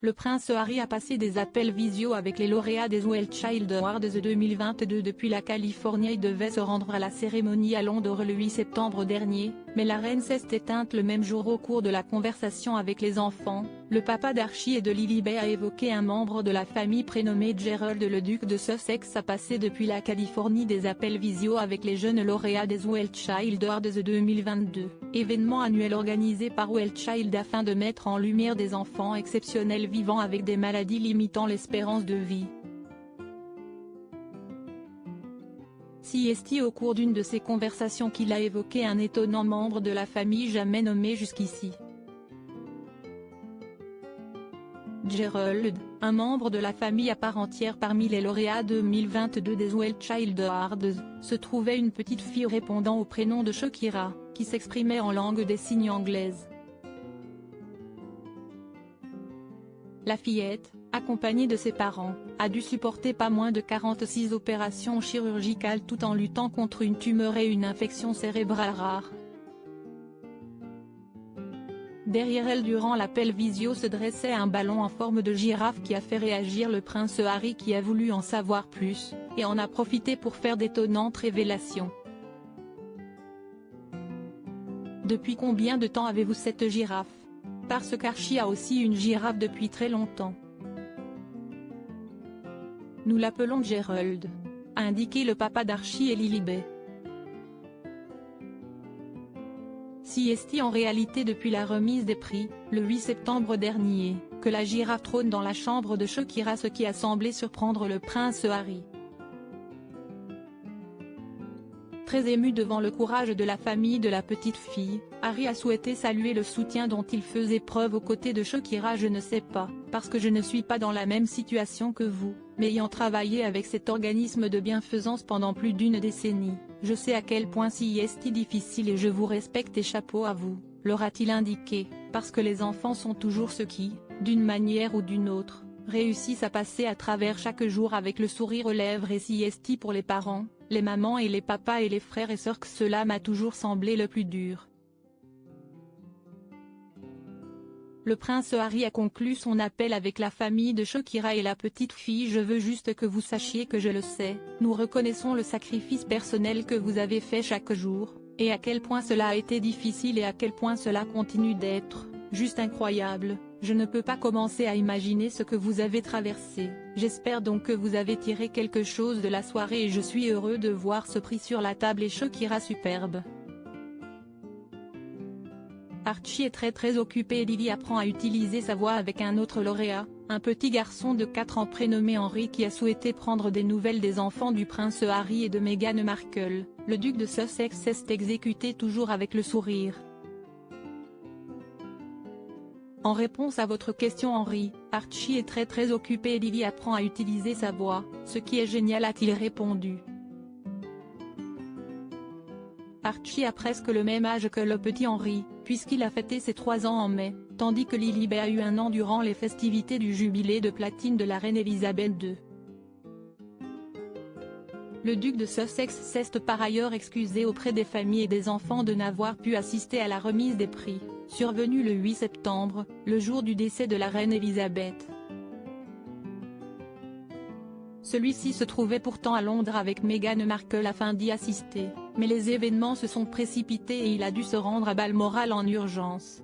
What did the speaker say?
Le prince Harry a passé des appels visio avec les lauréats des World Child Awards 2022 depuis la Californie. Il devait se rendre à la cérémonie à Londres le 8 septembre dernier, mais la reine s'est éteinte le même jour. Au cours de la conversation avec les enfants, le papa d'Archie et de Lilibet a évoqué un membre de la famille prénommé Gerald. Le duc de Sussex a passé depuis la Californie des appels visio avec les jeunes lauréats des World Child Awards 2022, événement annuel organisé par World Child afin de mettre en lumière des enfants exceptionnels vivant avec des maladies limitant l'espérance de vie. Au cours d'une de ces conversations qu'il a évoqué un étonnant membre de la famille jamais nommé jusqu'ici. Gerald, un membre de la famille à part entière parmi les lauréats 2022 des World Child Awards, se trouvait une petite fille répondant au prénom de Shakira, qui s'exprimait en langue des signes anglaise. La fillette, accompagnée de ses parents, a dû supporter pas moins de 46 opérations chirurgicales tout en luttant contre une tumeur et une infection cérébrale rare. Derrière elle durant l'appel visio se dressait un ballon en forme de girafe qui a fait réagir le prince Harry qui a voulu en savoir plus, et en a profité pour faire d'étonnantes révélations. Depuis combien de temps avez-vous cette girafe ? Parce qu'Archie a aussi une girafe depuis très longtemps. Nous l'appelons Gerald, a indiqué le papa d'Archie et Lilibet. C'est en réalité depuis la remise des prix, le 8 septembre dernier, que la girafe trône dans la chambre de Shakira, ce qui a semblé surprendre le prince Harry. Très ému devant le courage de la famille de la petite fille, Harry a souhaité saluer le soutien dont il faisait preuve aux côtés de Shakira. Je ne sais pas, parce que je ne suis pas dans la même situation que vous, mais ayant travaillé avec cet organisme de bienfaisance pendant plus d'une décennie, je sais à quel point c'est difficile et je vous respecte et chapeau à vous, leur a-t-il indiqué, parce que les enfants sont toujours ceux qui, d'une manière ou d'une autre, réussissent à passer à travers chaque jour avec le sourire aux lèvres. Et c'est pour les parents, les mamans et les papas et les frères et sœurs que cela m'a toujours semblé le plus dur. Le prince Harry a conclu son appel avec la famille de Shakira et la petite fille. Je veux juste que vous sachiez que je le sais, nous reconnaissons le sacrifice personnel que vous avez fait chaque jour, et à quel point cela a été difficile et à quel point cela continue d'être, juste incroyable. Je ne peux pas commencer à imaginer ce que vous avez traversé. J'espère donc que vous avez tiré quelque chose de la soirée et je suis heureux de voir ce prix sur la table et Shakira superbe. Archie est très occupé et Lily apprend à utiliser sa voix avec un autre lauréat, un petit garçon de 4 ans prénommé Henry qui a souhaité prendre des nouvelles des enfants du prince Harry et de Meghan Markle. Le duc de Sussex s'est exécuté toujours avec le sourire. En réponse à votre question Henry, Archie est très occupé et Lily apprend à utiliser sa voix, ce qui est génial, a-t-il répondu. Archie a presque le même âge que le petit Henry, puisqu'il a fêté ses 3 ans en mai, tandis que Lilibet a eu 1 an durant les festivités du jubilé de platine de la reine Elisabeth II. Le duc de Sussex s'est par ailleurs excusé auprès des familles et des enfants de n'avoir pu assister à la remise des prix, survenue le 8 septembre, le jour du décès de la reine Elisabeth. Celui-ci se trouvait pourtant à Londres avec Meghan Markle afin d'y assister, mais les événements se sont précipités et il a dû se rendre à Balmoral en urgence.